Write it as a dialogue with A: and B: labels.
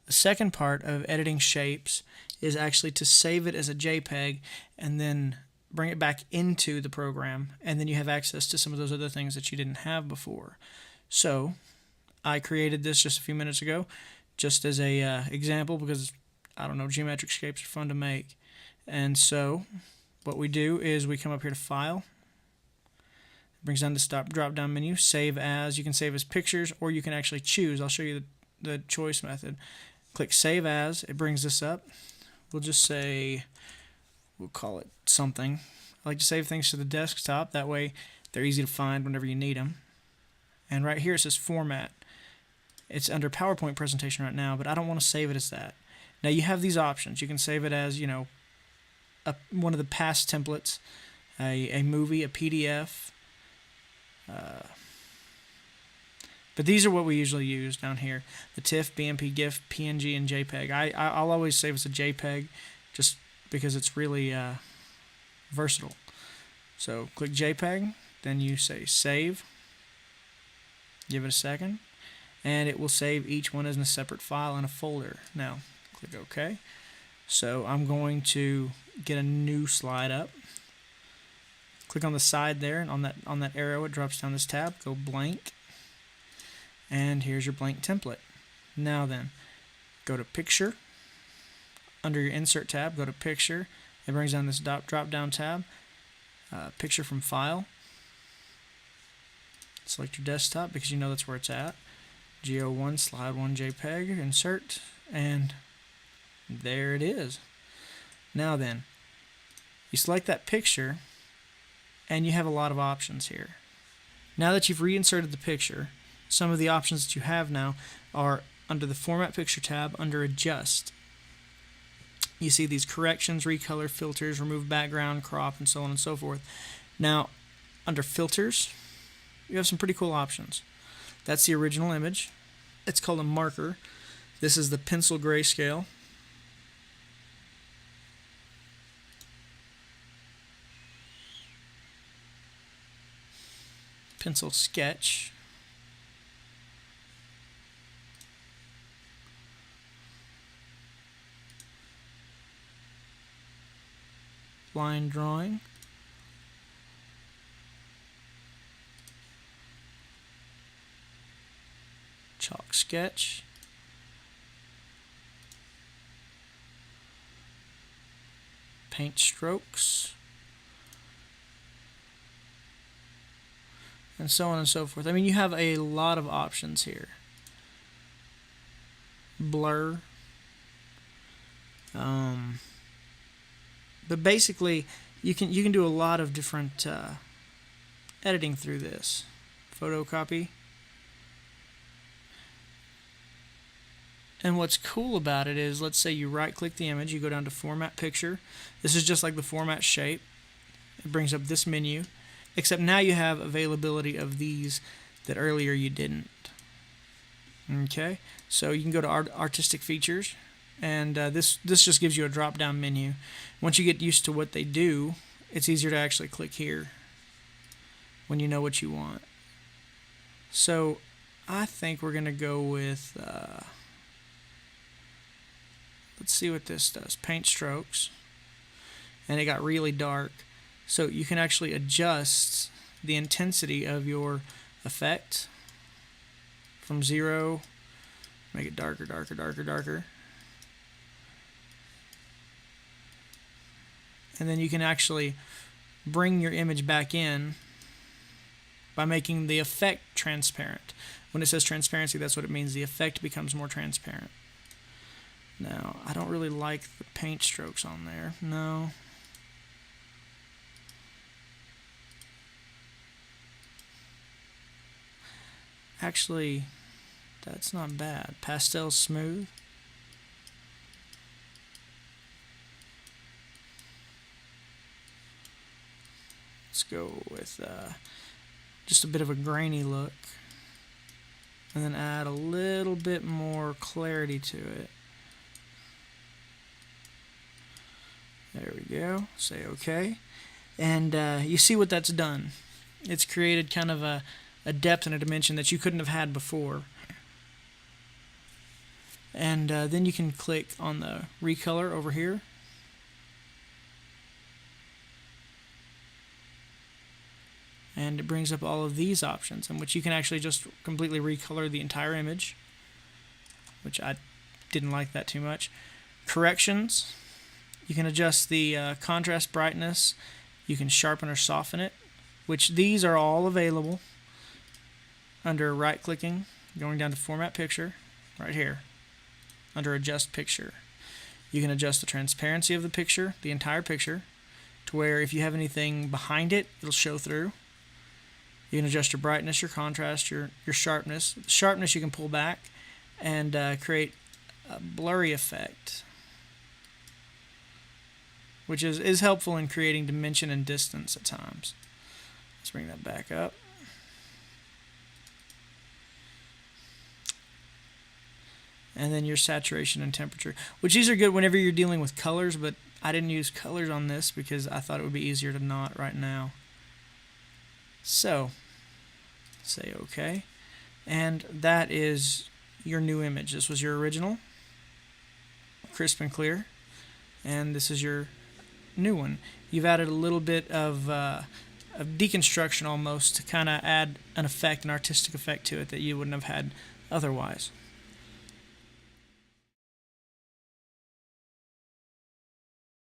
A: The second part of editing shapes is actually to save it as a JPEG and then bring it back into the program, and then you have access to some of those other things that you didn't have before. So I created this just a few minutes ago just as a example, because I don't know, geometric shapes are fun to make. And so what we do is we come up here to File, it brings down this drop down menu, Save As. You can save as pictures, or you can actually choose. I'll show you the choice method. Click Save As. It brings this up. We'll just say, we'll call it something. I like to save things to the desktop. That way they're easy to find whenever you need them. And right here it says Format. It's under PowerPoint presentation right now, but I don't want to save it as that. Now you have these options. You can save it as, you know, one of the past templates, a movie, a PDF. But these are what we usually use down here: the TIFF, BMP, GIF, PNG, and JPEG. I'll always save as a JPEG just because it's really versatile. So click JPEG, then you say Save. Give it a second, and it will save each one as a separate file in a folder. Now click OK. So I'm going to get a new slide up. Click on the side there, and on that arrow it drops down this tab. Go blank. And here's your blank template. Now then, go to Picture. Under your Insert tab, go to Picture. It brings down this drop down tab. Picture from File. Select your desktop because you know that's where it's at. G01, Slide 1 JPEG, Insert, and there it is. Now then, you select that picture, and you have a lot of options here. Now that you've reinserted the picture, some of the options that you have now are under the Format Picture tab under Adjust. You see these corrections, recolor, filters, remove background, crop, and so on and so forth. Now, under Filters, you have some pretty cool options. That's the original image. It's called a marker. This is the pencil grayscale. Pencil sketch. Line drawing. Chalk sketch. Paint strokes. And so on and so forth. I mean, you have a lot of options here. Blur. But basically, you can do a lot of different editing through this. Photocopy. And what's cool about it is, let's say you right-click the image, you go down to Format Picture. This is just like the Format Shape. It brings up this menu, except now you have availability of these that earlier you didn't. Okay, so you can go to Artistic Features, and this just gives you a drop-down menu. Once you get used to what they do, it's easier to actually click here when you know what you want. So I think we're going to go with, let's see what this does. Paint strokes. And it got really dark. So you can actually adjust the intensity of your effect from 0, make it darker, darker, darker, darker. And then you can actually bring your image back in by making the effect transparent. When it says transparency, that's what it means. The effect becomes more transparent. Now, I don't really like the paint strokes on there. No. Actually, that's not bad. Pastel smooth. Let's go with just a bit of a grainy look, and then add a little bit more clarity to it. There we go. Say OK. And you see what that's done. It's created kind of a depth and a dimension that you couldn't have had before. And then you can click on the recolor over here. And it brings up all of these options, in which you can actually just completely recolor the entire image, which I didn't like that too much. Corrections, you can adjust the contrast brightness, you can sharpen or soften it, which these are all available under right-clicking, going down to Format Picture, right here, under Adjust Picture. You can adjust the transparency of the picture, the entire picture, to where if you have anything behind it, it'll show through. You can adjust your brightness, your contrast, your sharpness. The sharpness you can pull back and create a blurry effect, which is helpful in creating dimension and distance at times. Let's bring that back up. And then your saturation and temperature, which these are good whenever you're dealing with colors, but I didn't use colors on this because I thought it would be easier to not right now. So, say OK. And that is your new image. This was your original, crisp and clear. And this is your new one. You've added a little bit of deconstruction almost to kind of add an effect, an artistic effect to it that you wouldn't have had otherwise.